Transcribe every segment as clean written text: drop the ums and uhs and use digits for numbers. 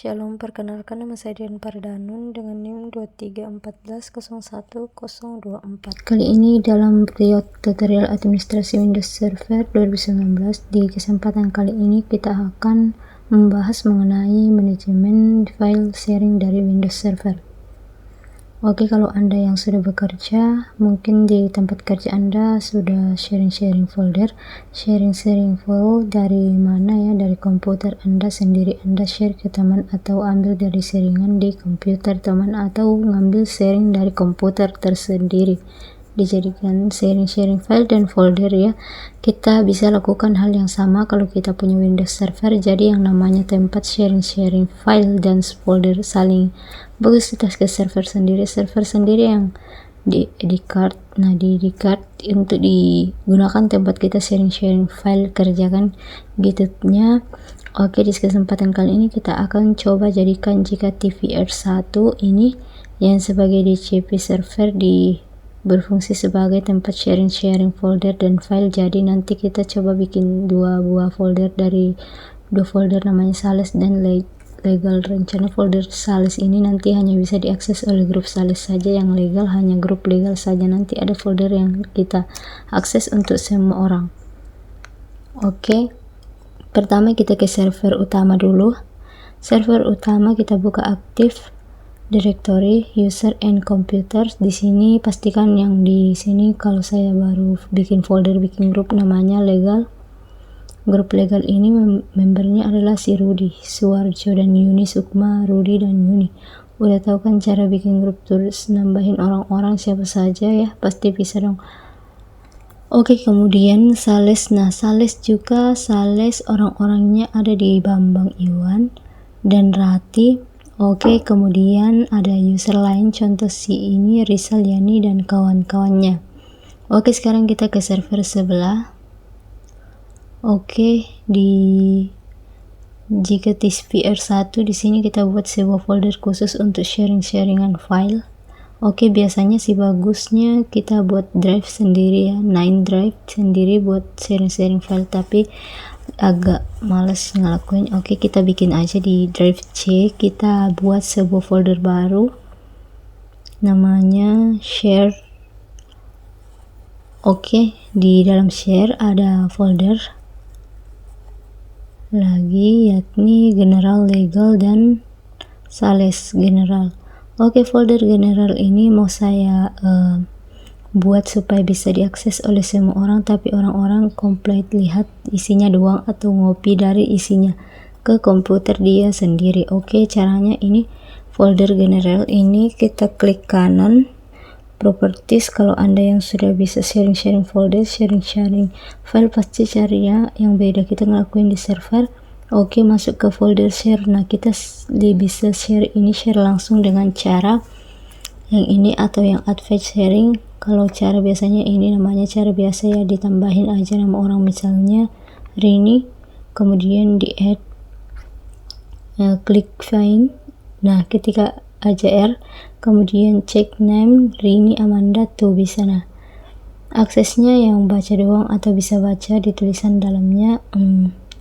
Shalom, perkenalkan nama saya Dian Pardanun dengan NIM 2314010024. Kali ini dalam video tutorial administrasi Windows Server 2019, di kesempatan kali ini kita akan membahas mengenai manajemen file sharing dari Windows Server. Oke, kalau Anda yang sudah bekerja, mungkin di tempat kerja Anda sudah sharing-sharing folder, sharing-sharing file dari mana ya, dari komputer Anda sendiri, Anda share ke teman atau ambil dari sharingan di komputer teman atau ngambil sharing dari komputer tersendiri. Dijadikan sharing-sharing file dan folder ya. Kita bisa lakukan hal yang sama kalau kita punya Windows Server, jadi yang namanya tempat sharing-sharing file dan folder saling berusitas ke server sendiri yang di card. Nah, di card untuk digunakan tempat kita sharing-sharing file kerjakan gitunya. Oke, di kesempatan kali ini kita akan coba jadikan jika TVR1 ini yang sebagai DCP server berfungsi sebagai tempat sharing-sharing folder dan file. Jadi nanti kita coba bikin dua buah folder, dari dua folder namanya sales dan legal. Rencana folder sales ini nanti hanya bisa diakses oleh grup sales saja, yang legal hanya grup legal saja. Nanti ada folder yang kita akses untuk semua orang. Oke, pertama kita ke server utama dulu. Server utama kita buka Active Directory User and Computers. Di sini pastikan yang di sini, kalau saya baru bikin folder, bikin grup namanya legal. Grup legal ini membernya adalah si Rudi, Suwarjo, dan Yuni, Sukma, Rudi, dan Yuni. Udah tahu kan cara bikin grup, terus nambahin orang-orang siapa saja ya, pasti bisa dong. Oke, kemudian sales. Nah, sales orang-orangnya ada di Bambang Iwan dan Rati. Oke, kemudian ada user lain, contoh si ini Rizal Yani dan kawan-kawannya. Oke, sekarang kita ke server sebelah. Oke, jika TVR1 di sini kita buat sebuah folder khusus untuk sharing-sharingan file. Oke, biasanya sih bagusnya kita buat drive sendiri ya, 9 drive sendiri buat sharing-sharing file, tapi agak males ngelakuin. Oke, kita bikin aja di drive C. Kita buat sebuah folder baru namanya share. Oke, di dalam share ada folder lagi, yakni general, legal, dan sales general. Oke, folder general ini mau saya buat supaya bisa diakses oleh semua orang, tapi orang-orang komplit lihat isinya doang atau ngopi dari isinya ke komputer dia sendiri. Oke, caranya ini folder general ini kita klik kanan properties. Kalau Anda yang sudah bisa sharing-sharing folder, sharing-sharing file, pasti cari ya yang beda, kita ngelakuin di server. Oke, masuk ke folder share. Nah, kita bisa share ini, share langsung dengan cara yang ini atau yang advanced sharing. Kalau cara biasanya ini namanya cara biasa ya, ditambahin aja nama orang, misalnya Rini, kemudian di add, klik find. Nah, ketika AJR kemudian cek name Rini Amanda tuh bisa. Nah, aksesnya yang baca doang atau bisa baca di tulisan dalamnya,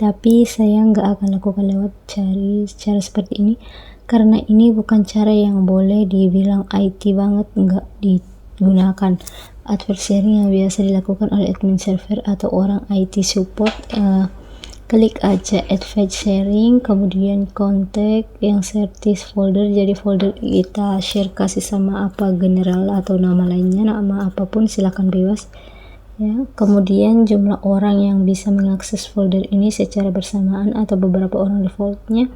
tapi saya nggak akan lakukan lewat cara seperti ini karena ini bukan cara yang boleh dibilang IT banget, nggak digunakan. Advanced sharing yang biasa dilakukan oleh admin server atau orang IT support. Klik aja advanced sharing, kemudian kontak yang service folder, jadi folder kita share kasih sama apa, general atau nama lainnya, nama apapun silakan bebas ya. Kemudian jumlah orang yang bisa mengakses folder ini secara bersamaan atau beberapa orang, defaultnya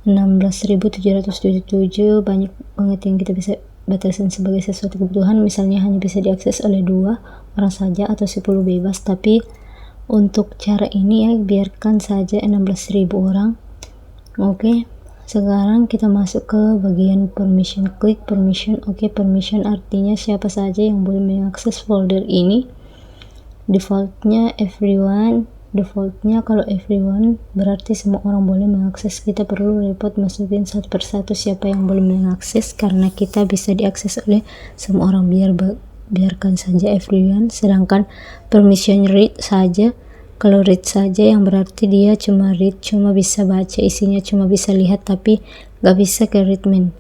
16.777. Banyak banget yang kita bisa batasan sebagai sesuatu kebutuhan, misalnya hanya bisa diakses oleh 2 orang saja atau 10 bebas, tapi untuk cara ini ya biarkan saja 16.000 orang. Oke, sekarang kita masuk ke bagian permission, klik permission. Oke, permission artinya siapa saja yang boleh mengakses folder ini. Defaultnya everyone. Defaultnya kalau everyone berarti semua orang boleh mengakses. Kita perlu report masukin satu persatu siapa yang boleh mengakses karena kita bisa diakses oleh semua orang. Biarkan saja everyone, sedangkan permission read saja Kalau read saja yang berarti dia cuma read, cuma bisa baca isinya, cuma bisa lihat tapi gak bisa ke readme.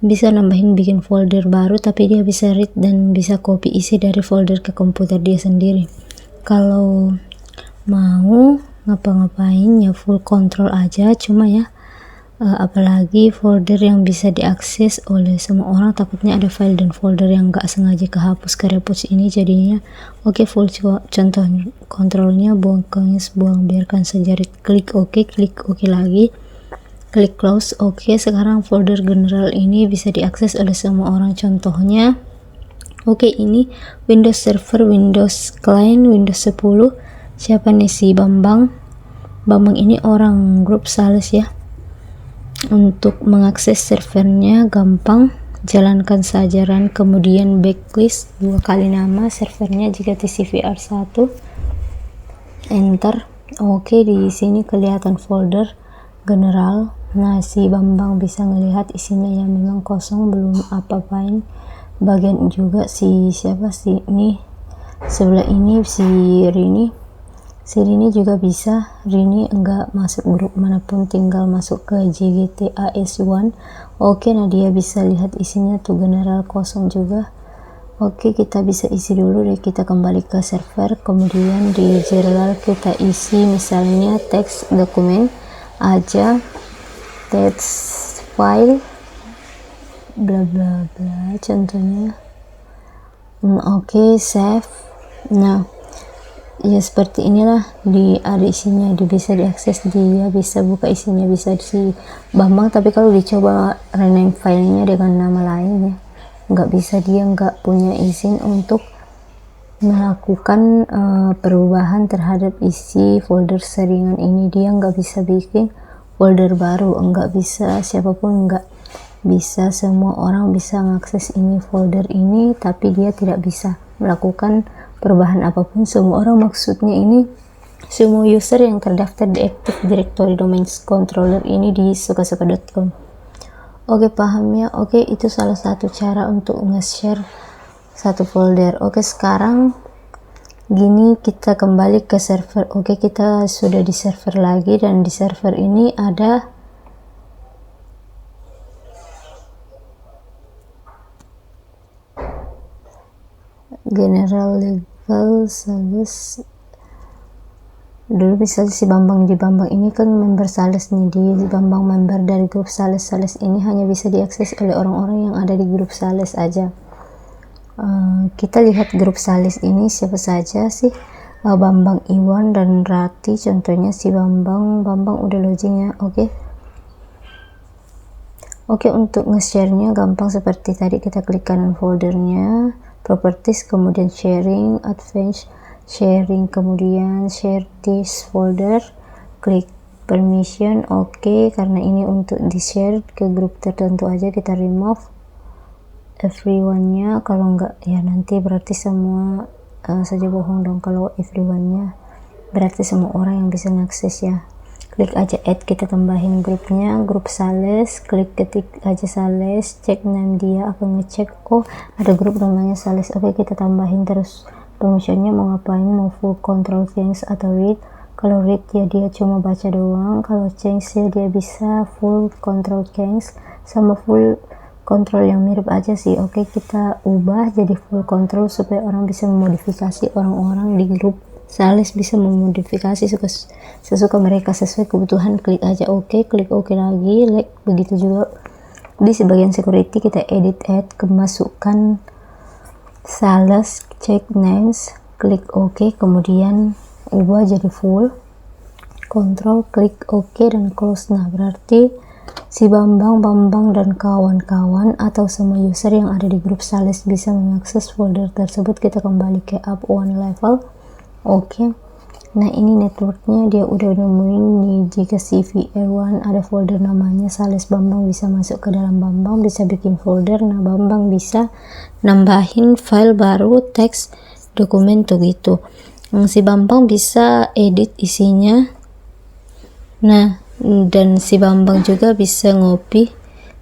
Bisa nambahin bikin folder baru tapi dia bisa read dan bisa copy isi dari folder ke komputer dia sendiri. Kalau mau ngapa-ngapain ya full control aja, cuma ya apalagi folder yang bisa diakses oleh semua orang, takutnya ada file dan folder yang gak sengaja kehapus ke repos ini jadinya. Oke, full contoh kontrolnya, buang coins, buang, biarkan saja read, klik oke, klik oke lagi, klik close. Oke, sekarang folder general ini bisa diakses oleh semua orang. Contohnya oke, ini Windows Server, Windows Client, Windows 10. Siapa nih? Si Bambang ini orang grup sales ya. Untuk mengakses servernya gampang, jalankan saja run, kemudian backlist 2 kali nama servernya jika TCVR1, enter. Oke, di sini kelihatan folder general. Nah, si Bambang bisa ngelihat isinya yang memang kosong, belum apa-apain. Bagian juga si siapa sih ini sebelah ini, si Rini juga bisa. Rini enggak masuk grup manapun, tinggal masuk ke JGTAS1. Oke, nah dia bisa lihat isinya tuh general kosong juga. Oke, kita bisa isi dulu deh. Kita kembali ke server, kemudian di general kita isi misalnya teks dokumen aja, teks file bla bla bla contohnya. Oke, save. Nah ya seperti inilah, ada isinya, bisa diakses, dia bisa buka isinya, bisa si Bambang. Tapi kalau dicoba rename filenya dengan nama lain ya nggak bisa, dia nggak punya izin untuk melakukan perubahan terhadap isi folder seringan ini. Dia nggak bisa bikin folder baru, nggak bisa, siapapun nggak bisa. Semua orang bisa mengakses ini folder ini, tapi dia tidak bisa melakukan perubahan apapun. Semua orang maksudnya ini semua user yang terdaftar di Active Directory Domains Controller ini di sukasuka.com. Oke, paham ya? Oke, itu salah satu cara untuk nge-share satu folder. Oke, sekarang gini, kita kembali ke server. Oke, kita sudah di server lagi, dan di server ini ada general legal sales. Dulu misalnya si Bambang, di Bambang ini kan member sales nih, di Bambang member dari grup sales ini hanya bisa diakses oleh orang-orang yang ada di grup sales aja. Kita lihat grup sales ini siapa saja sih. Bambang, Iwan, dan Rati. Contohnya si Bambang udah login ya. Oke, untuk nge-share-nya gampang seperti tadi, kita klik kanan foldernya, properties, kemudian sharing, advanced sharing, kemudian share this folder, klik permission. Oke, karena ini untuk di share ke grup tertentu aja, kita remove everyone nya. Kalau enggak ya nanti berarti semua saja bohong dong. Kalau everyone nya berarti semua orang yang bisa mengakses ya. Klik aja add, kita tambahin grupnya, grup sales, klik ketik aja sales, cek name dia, akan ngecek oh ada grup namanya sales. Oke, kita tambahin terus permissionnya, mau ngapain, mau full control change atau read. Kalau read ya dia cuma baca doang, kalau change ya dia bisa full control change sama full control yang mirip aja sih. Oke, kita ubah jadi full control supaya orang bisa memodifikasi, orang-orang di grup sales bisa memodifikasi sesuka mereka sesuai kebutuhan. Klik aja oke, klik oke lagi, like. Begitu juga di sebagian security, kita edit add, kemasukan sales, check names, klik oke, kemudian ubah jadi full control, klik oke dan close. Nah, berarti si Bambang dan kawan-kawan atau semua user yang ada di grup sales bisa mengakses folder tersebut. Kita kembali ke up one level. Oke, nah ini networknya dia udah nemuin nih. Jika CVR1 ada folder namanya sales, Bambang bisa masuk ke dalam Bambang, bisa bikin folder. Nah, Bambang bisa nambahin file baru, teks, dokumen tuh gitu. Si Bambang bisa edit isinya. Nah, dan si Bambang juga bisa ngopi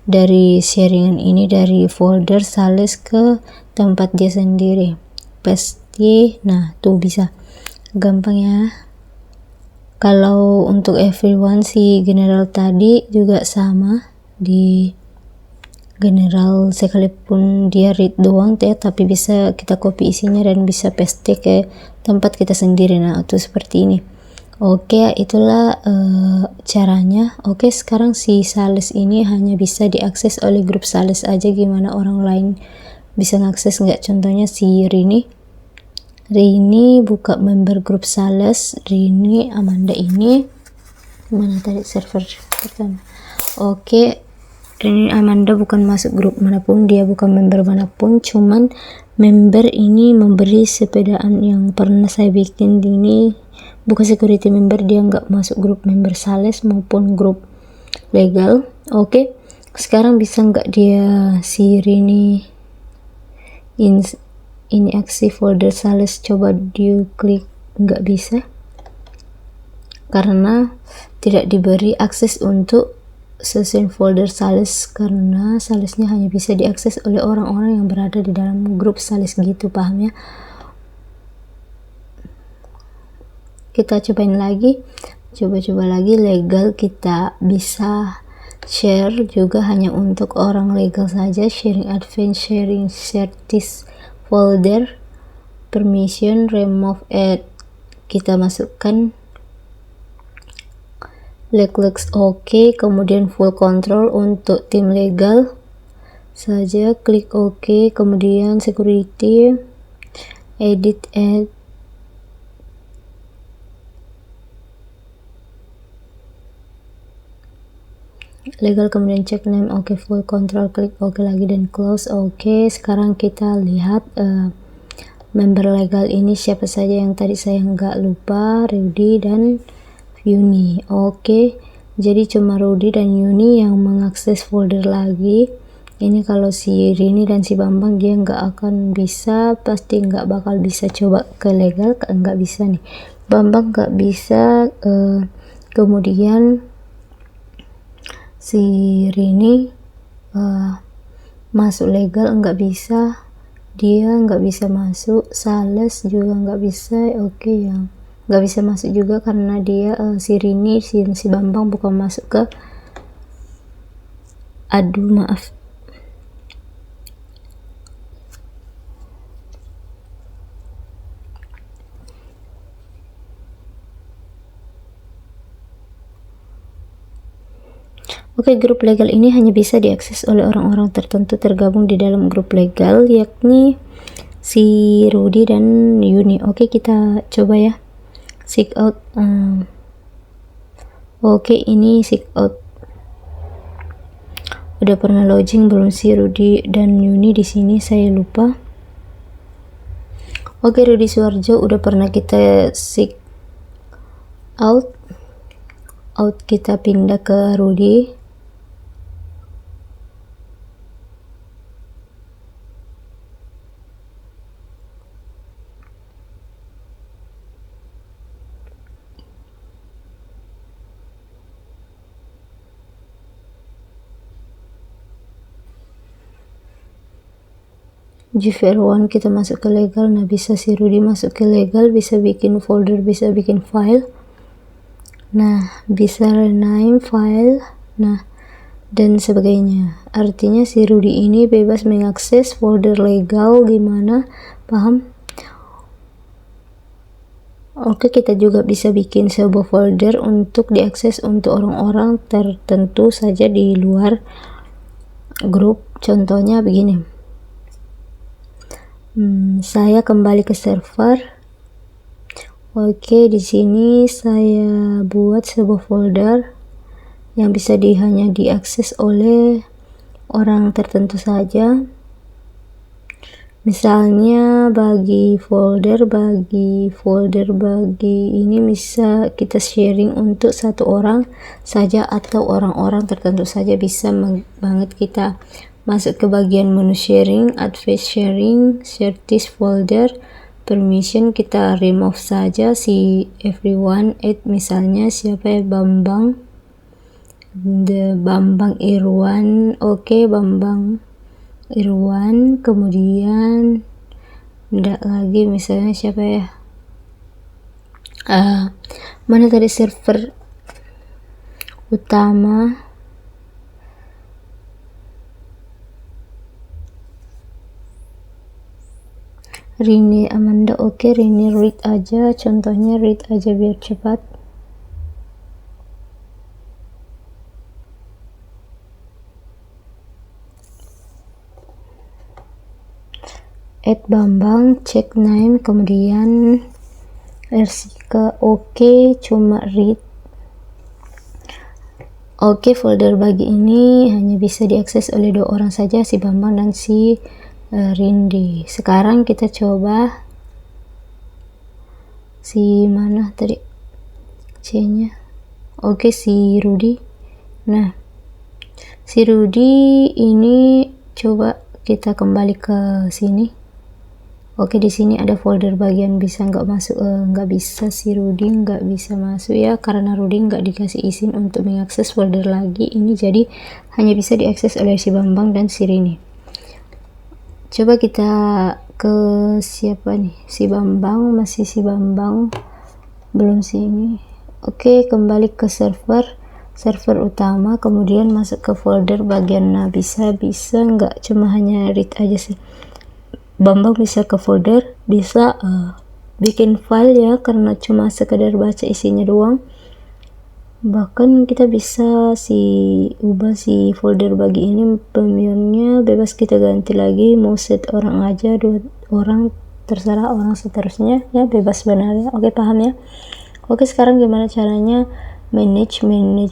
dari sharingan ini, dari folder sales ke tempat dia sendiri, paste. Nah, tuh bisa. gampang ya. Kalau untuk everyone si general tadi juga sama, di general sekalipun dia read doang ya, tapi bisa kita copy isinya dan bisa paste ke tempat kita sendiri. Nah itu seperti ini. Oke, itulah caranya. Oke, sekarang si sales ini hanya bisa diakses oleh grup sales aja, gimana orang lain bisa ngakses nggak? Contohnya si Rini buka member grup sales. Rini Amanda ini mana tadi server pertama. Oke, Rini Amanda bukan masuk grup manapun, dia bukan member manapun, cuman member ini memberi sepedaan yang pernah saya bikin ini bukan security member, dia nggak masuk grup member sales maupun grup legal. Oke, sekarang bisa nggak dia si Rini ini aksi folder sales? Coba dia klik, nggak bisa karena tidak diberi akses untuk session folder sales, karena salesnya hanya bisa diakses oleh orang-orang yang berada di dalam grup sales gitu, paham ya? Kita cobain lagi, coba lagi legal. Kita bisa share juga hanya untuk orang legal saja, sharing advance, sharing share this folder, permission, remove add, kita masukkan looks oke, kemudian full control untuk tim legal saja, klik oke, kemudian security, edit add, legal, kemudian check name, oke, full control, klik oke lagi dan close. Oke, sekarang kita lihat member legal ini siapa saja yang tadi saya nggak lupa, Rudy dan Yuni. Oke, jadi cuma Rudy dan Yuni yang mengakses folder lagi. Ini kalau si Rini dan si Bambang dia nggak akan bisa, pasti nggak bakal bisa. Coba ke legal, nggak bisa nih, Bambang nggak bisa, kemudian si Rini masuk legal nggak bisa, dia nggak bisa masuk, sales juga nggak bisa. Oke, yang nggak bisa masuk juga karena dia si Rini si Bambang bukan masuk ke maaf. Oke, grup legal ini hanya bisa diakses oleh orang-orang tertentu tergabung di dalam grup legal, yakni si Rudy dan Yuni. Oke, kita coba ya. Seek out. Oke, ini seek out. Udah pernah login belum si Rudy dan Yuni di sini? Saya lupa. Oke, Rudy Suarjo udah pernah kita seek out. Kita pindah ke Rudy. Jver1 kita masuk ke legal. Nah, bisa si Rudy masuk ke legal, bisa bikin folder, bisa bikin file, nah bisa rename file, nah dan sebagainya. Artinya si Rudy ini bebas mengakses folder legal gimana, paham? Oke, kita juga bisa bikin sebuah folder untuk diakses untuk orang-orang tertentu saja di luar grup. Contohnya begini. Saya kembali ke server. Oke, di sini saya buat sebuah folder yang bisa hanya diakses oleh orang tertentu saja. Misalnya bagi folder ini bisa kita sharing untuk satu orang saja atau orang-orang tertentu saja, bisa banget. Kita masuk ke bagian menu sharing, advanced sharing, share this folder, permission, kita remove saja si everyone, add misalnya siapa ya, Bambang Irwan. Oke, Bambang Irwan, kemudian enggak lagi misalnya siapa ya, Mana tadi server utama, Rini Amanda. Oke, Rini read aja, contohnya read aja biar cepat. Add Bambang, check name, kemudian Ersika. Oke, cuma read. Oke, folder bagi ini hanya bisa diakses oleh 2 orang saja, si Bambang dan si Rindi. Sekarang kita coba si mana tadi C-nya. Oke, si Rudi. Nah, si Rudi ini coba kita kembali ke sini. Oke, di sini ada folder bagian bisa nggak masuk, nggak bisa, si Rudi nggak bisa masuk ya, karena Rudi nggak dikasih izin untuk mengakses folder lagi ini, jadi hanya bisa diakses oleh si Bambang dan si Rini. Coba kita ke siapa nih, si Bambang, masih si Bambang, belum sini. Oke, kembali ke server utama, kemudian masuk ke folder bagian. Nah, bisa nggak cuma hanya read aja sih, Bambang bisa ke folder, bisa bikin file ya, karena cuma sekedar baca isinya doang. Bahkan kita bisa ubah si folder bagi ini, pemilihannya bebas kita ganti lagi, mau set orang aja, 2 orang, terserah, orang seterusnya ya, bebas benar ya. Oke, paham ya. Oke, sekarang gimana caranya manage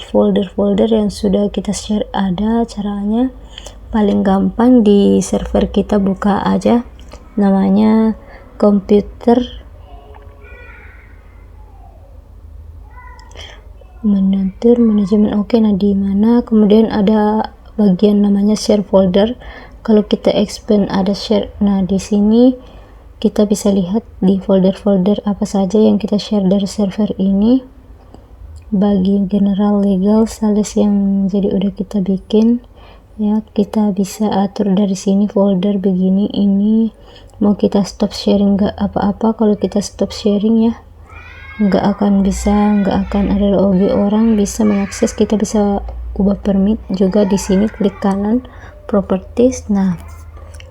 folder yang sudah kita share? Ada caranya, paling gampang di server kita buka aja namanya komputer manajemen. Oke, nah di mana kemudian ada bagian namanya share folder. Kalau kita expand ada share. Nah, di sini kita bisa lihat di folder-folder apa saja yang kita share dari server ini. Bagi general, legal, sales yang jadi udah kita bikin ya, kita bisa atur dari sini folder begini. Ini mau kita stop sharing nggak apa-apa. Kalau kita stop sharing ya, nggak akan ada lagi orang bisa mengakses. Kita bisa ubah permit juga di sini, klik kanan properties. Nah,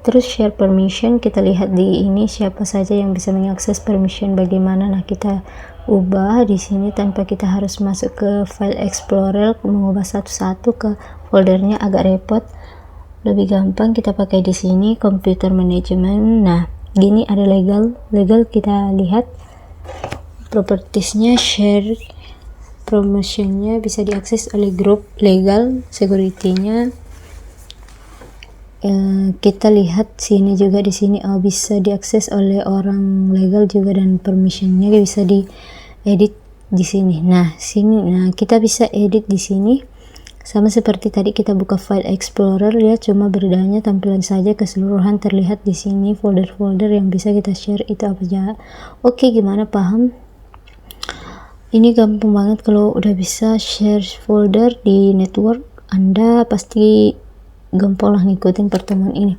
terus share permission, kita lihat di ini siapa saja yang bisa mengakses permission bagaimana. Nah, kita ubah di sini tanpa kita harus masuk ke file explorer, mengubah satu-satu ke foldernya agak repot. Lebih gampang kita pakai di sini computer management. Nah, gini ada legal kita lihat propertiesnya, share promotionnya bisa diakses oleh grup, legal, security-nya kita lihat sini juga, di sini bisa diakses oleh orang legal juga, dan permissionnya bisa diedit di sini. Nah, kita bisa edit di sini sama seperti tadi kita buka file explorer ya, cuma bedanya tampilan saja, keseluruhan terlihat di sini folder-folder yang bisa kita share itu apa aja. Oke, gimana, paham? Ini gampang banget kalau udah bisa share folder di network, Anda pasti gampang lah ngikutin pertemuan ini.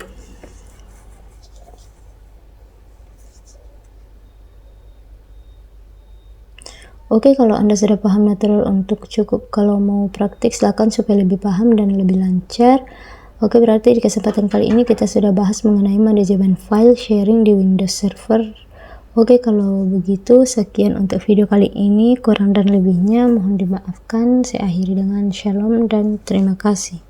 Oke, kalau Anda sudah paham natural untuk cukup. Kalau mau praktik silakan supaya lebih paham dan lebih lancar. Oke, berarti di kesempatan kali ini kita sudah bahas mengenai manajemen file sharing di Windows Server. Oke, kalau begitu sekian untuk video kali ini. Kurang dan lebihnya mohon dimaafkan. Saya akhiri dengan shalom dan terima kasih.